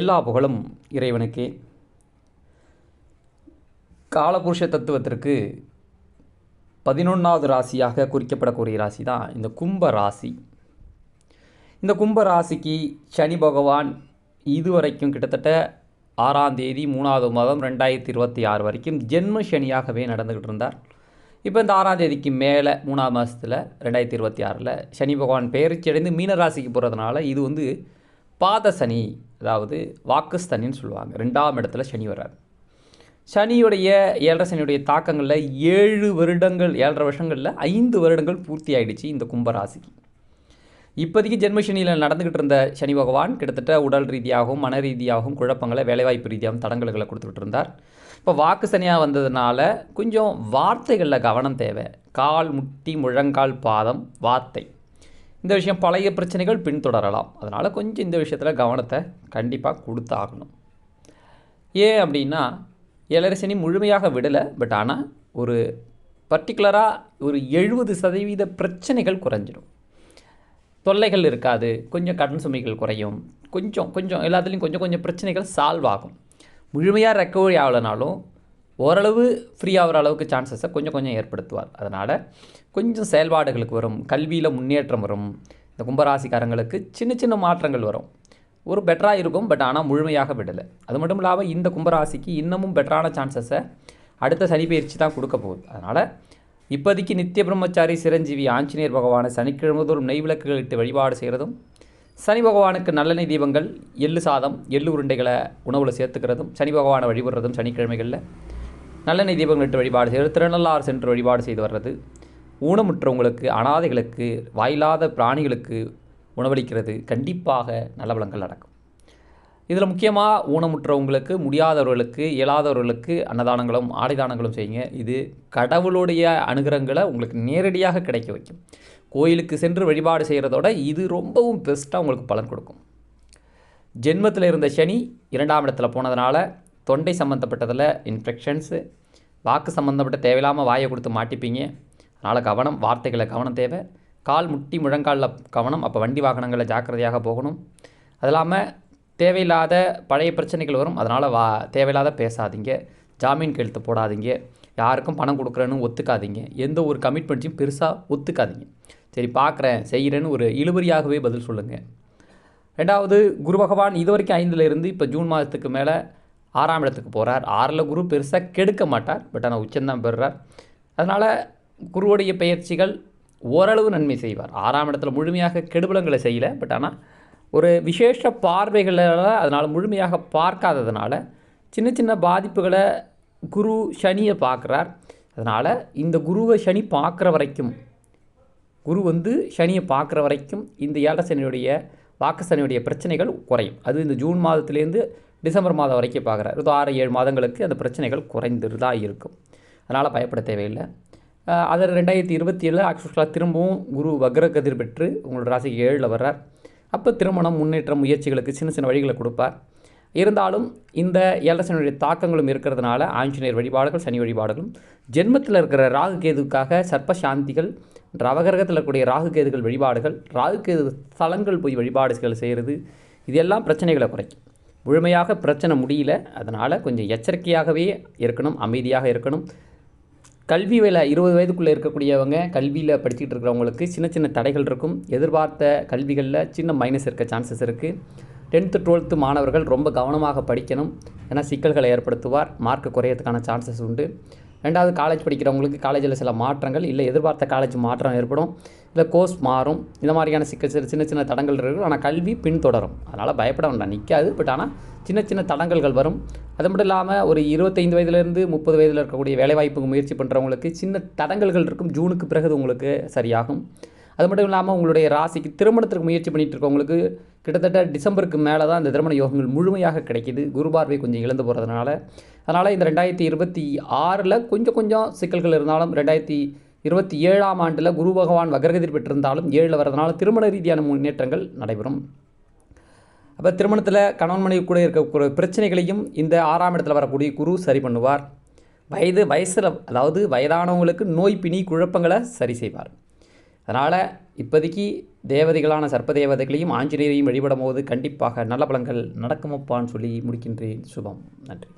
எல்லா புகழும் இறைவனுக்கே. காலபுருஷ தத்துவத்திற்கு 11வது ராசியாக குறிக்கப்படக்கூடிய ராசி தான் இந்த கும்ப ராசி. இந்த கும்ப ராசிக்கு சனி பகவான் இதுவரைக்கும் கிட்டத்தட்ட 6ஆம் தேதி 3வது மாதம் 2026 வரைக்கும் ஜென்ம சனியாகவே நடந்துக்கிட்டு இருந்தார். இப்போ இந்த 6ஆம் தேதிக்கு மேலே 3ஆம் மாதத்தில் 2026 சனி பகவான் பெயர்ச்சி அடைந்து மீன ராசிக்கு போகிறதுனால இது பாத சனி, அதாவது வாக்குஸ்தனின்னு சொல்லுவாங்க. 2ஆம் இடத்துல சனி வர்றார். சனியுடைய 7.5 சனியுடைய தாக்கங்களில் 7 வருடங்கள் 7.5 வருஷங்களில் 5 வருடங்கள் பூர்த்தி ஆகிடுச்சு இந்த கும்பராசிக்கு. இப்போதைக்கு ஜென்மசனியில் நடந்துக்கிட்டு இருந்த சனி பகவான் கிட்டத்தட்ட உடல் ரீதியாகவும் மன ரீதியாகவும் குழப்பங்களை, வேலைவாய்ப்பு ரீதியாகவும் தடங்கல்களை கொடுத்துக்கிட்டு இருந்தார். இப்போ வாக்கு சனியாக வந்ததுனால கொஞ்சம் வார்த்தைகளில் கவனம் தேவை. கால், முட்டி, முழங்கால், பாதம், வார்த்தை, இந்த விஷயம் பழைய பிரச்சனைகள் பின்தொடரலாம். அதனால் கொஞ்சம் இந்த விஷயத்தில் கவனத்தை கண்டிப்பாக கொடுத்தாகணும். ஏன் அப்படின்னா 7.5 சனி முழுமையாக விடலை, பட் ஆனால் ஒரு பர்டிகுலராக ஒரு 70% பிரச்சனைகள் குறைஞ்சிடும். தொல்லைகள் இருக்காது, கொஞ்சம் கடன் சுமைகள் குறையும், கொஞ்சம் எல்லாத்துலேயும் கொஞ்சம் பிரச்சனைகள் சால்வ் ஆகும். முழுமையாக ரெக்கவரி ஆகலைனாலும் ஓரளவு ஃப்ரீ ஆகிற அளவுக்கு சான்சஸை கொஞ்சம் ஏற்படுத்துவார். அதனால் கொஞ்சம் செயல்பாடுகளுக்கு வரும், கல்வியில் முன்னேற்றம் வரும். இந்த கும்பராசிக்காரங்களுக்கு சின்ன மாற்றங்கள் வரும், ஒரு பெட்டராக இருக்கும். பட் ஆனால் முழுமையாக விடலை. அது மட்டும் இல்லாமல் இந்த கும்பராசிக்கு இன்னமும் பெட்டரான சான்சஸை அடுத்த சனி பயிற்சி தான் கொடுக்க போகுது. அதனால் இப்போதைக்கு நித்திய பிரம்மச்சாரி சிரஞ்சீவி ஆஞ்சநேயர் பகவானை சனிக்கிழமை தோறும் நெய் விளக்குகள் இட்டு வழிபாடு செய்கிறதும், சனி பகவானுக்கு நல்லெண்ணெய் தீபங்கள், எள்ளு சாதம், எள்ளு உருண்டைகளை உணவில் சேர்த்துக்கிறதும், சனி பகவானை வழிபடுறதும், சனிக்கிழமைகளில் நல்லெண்ணெய் தீபங்கள் இட்டு வழிபாடு செய்கிறது, திருநள்ளாறு சென்று வழிபாடு செய்து வர்றது, ஊனமுற்றவங்களுக்கு, அனாதைகளுக்கு, வாயில்லாத பிராணிகளுக்கு உணவளிக்கிறது கண்டிப்பாக நல்ல பலன்கள் நடக்கும். இதில் முக்கியமாக ஊனமுற்றவங்களுக்கு, முடியாதவர்களுக்கு, இயலாதவர்களுக்கு அன்னதானங்களும் ஆடைதானங்களும் செய்யுங்க. இது கடவுளுடைய அனுகிரகங்களை உங்களுக்கு நேரடியாக கிடைக்க வைக்கும். கோயிலுக்கு சென்று வழிபாடு செய்கிறதோட இது ரொம்பவும் பெஸ்ட்டாக உங்களுக்கு பலன் கொடுக்கும். ஜென்மத்தில் இருந்த சனி 2ஆம் இடத்துல போனதுனால தொண்டை சம்மந்தப்பட்டதில் இன்ஃபெக்ஷன்ஸு, வாக்கு சம்மந்தப்பட்ட தேவையில்லாமல் வாயை கொடுத்து மாட்டிப்பீங்க. அதனால் கவனம், வார்த்தைகளை கவனம் தேவை. கால், முட்டி, முழங்காலில் கவனம். அப்போ வண்டி வாகனங்களில் ஜாக்கிரதையாக போகணும். அது இல்லாமல் தேவையில்லாத பழைய பிரச்சனைகள் வரும். அதனால் தேவையில்லாத பேசாதீங்க, ஜாமீன் கையெழுத்து போடாதீங்க, யாருக்கும் பணம் கொடுக்குறேன்னு ஒத்துக்காதீங்க, எந்த ஒரு கமிட்மெண்ட்டையும் பெருசாக ஒத்துக்காதீங்க. சரி பார்க்குறேன் செய்கிறேன்னு ஒரு இழுபறியாகவே பதில் சொல்லுங்கள். 2வது, குரு பகவான் இது வரைக்கும் 5ல் இருந்து இப்போ ஜூன் மாதத்துக்கு மேலே 6ஆம் இடத்துக்கு போகிறார். 6ல் குரு பெருசாக கெடுக்க மாட்டார், பட் ஆனால் உச்சந்தான் பெறுறார். அதனால் குருவுடைய பயிற்சிகள் ஓரளவு நன்மை செய்வார். 6ஆம் இடத்துல முழுமையாக கெடுபலங்களை செய்யலை, பட் ஆனால் ஒரு விசேஷ பார்வைகளால் அதனால் முழுமையாக பார்க்காததுனால சின்ன பாதிப்புகளை குரு சனியை பார்க்குறார். அதனால் இந்த குருவை சனி பார்க்குற வரைக்கும், சனியை பார்க்குற வரைக்கும் இந்த 7.5 சனியுடைய வாக்கு சனியுடைய பிரச்சனைகள் குறையும். அது இந்த ஜூன் மாதத்துலேருந்து டிசம்பர் மாதம் வரைக்கும் பார்க்குறாரு. 6-7 மாதங்களுக்கு அந்த பிரச்சனைகள் குறைந்துட்டு தான் இருக்கும். அதனால் பயப்பட தேவையில்லை. அதில் 2027 ஆக்சுவலாக திரும்பவும் குரு வக்ர கதிர் பெற்று உங்களோட ராசிக்கு 7ல் வர்றார். அப்போ திருமணம், முன்னேற்றம், முயற்சிகளுக்கு சின்ன வழிகளை கொடுப்பார். இருந்தாலும் இந்த 7.5 சனியுடைய தாக்கங்களும் இருக்கிறதுனால ஆஞ்சநேயர் வழிபாடுகள், சனி வழிபாடுகளும், ஜென்மத்தில் இருக்கிற ராகு கேதுக்காக சர்ப்ப சாந்திகள், நவகிரகத்தில் இருக்கக்கூடிய ராகு கேதுகள் வழிபாடுகள், ராகு கேது ஸ்தலங்கள் போய் வழிபாடுகள் செய்கிறது, இதெல்லாம் பிரச்சனைகளை குறைக்கும். முழுமையாக பிரச்சனை முடியல, அதனால் கொஞ்சம் எச்சரிக்கையாகவே இருக்கணும், அமைதியாக இருக்கணும். கல்வி வேலை 20 வயதுக்குள்ளே இருக்கக்கூடியவங்க, கல்வியில் படிச்சுக்கிட்டு இருக்கிறவங்களுக்கு சின்ன தடைகள் இருக்கும். எதிர்பார்த்த கல்விகளில் சின்ன மைனஸ் இருக்க சான்சஸ் இருக்குது. 10th 12th மாணவர்கள் ரொம்ப கவனமாக படிக்கணும், ஏன்னா சிக்கல்களை ஏற்படுத்துவார். மார்க் குறையறதுக்கான சான்சஸ் உண்டு. 2வது, காலேஜ் படிக்கிறவங்களுக்கு காலேஜில் சில மாற்றங்கள், இல்லை எதிர்பார்த்த காலேஜ் மாற்றம் ஏற்படும், இல்லை கோர்ஸ் மாறும். இந்த மாதிரியான சிக்கல் சின்ன தடங்கள் இருக்கும். ஆனால் கல்வி பின்தொடரும், அதனால் பயப்பட வேண்டாம், நிற்காது. பட் ஆனால் சின்ன தடங்கல்கள் வரும். அது மட்டும் இல்லாமல் ஒரு 25 வயதுலேருந்து 30 வயதில் இருக்கக்கூடிய வேலைவாய்ப்புக்கு முயற்சி பண்ணுறவங்களுக்கு சின்ன தடங்கல்கள் இருக்கும். ஜூனுக்கு பிறகு உங்களுக்கு சரியாகும். அது மட்டும் இல்லாமல் உங்களுடைய ராசிக்கு திருமணத்திற்கு முயற்சி பண்ணிகிட்டு இருக்கவங்களுக்கு கிட்டத்தட்ட டிசம்பருக்கு மேலே தான் இந்த திருமண யோகங்கள் முழுமையாக கிடைக்கிது. குரு பார்வை கொஞ்சம் இழந்து போகிறதுனால. அதனால் இந்த 2026 கொஞ்சம் சிக்கல்கள் இருந்தாலும் 2027ஆம் ஆண்டில் குரு பகவான் வக்ரகதிர் பெற்றிருந்தாலும் 7ல் வரதுனால திருமண ரீதியான முன்னேற்றங்கள் நடைபெறும். அப்போ திருமணத்தில் கணவன் மனைவி கூட இருக்கக்கூடிய பிரச்சனைகளையும் இந்த 6ஆம் இடத்துல வரக்கூடிய குரு சரி பண்ணுவார். வயசில், அதாவது வயதானவங்களுக்கு நோய் பிணி குழப்பங்களை சரி செய்வார். அதனால் இப்போதைக்கு தேவதைகளான சர்ப்ப தேவதைகளையும் ஆஞ்சநேயரையும் வழிபடும் போது கண்டிப்பாக நல்ல பலன்கள் நடக்குமப்பான்னு சொல்லி முடிக்கின்றேன். சுபம். நன்றி.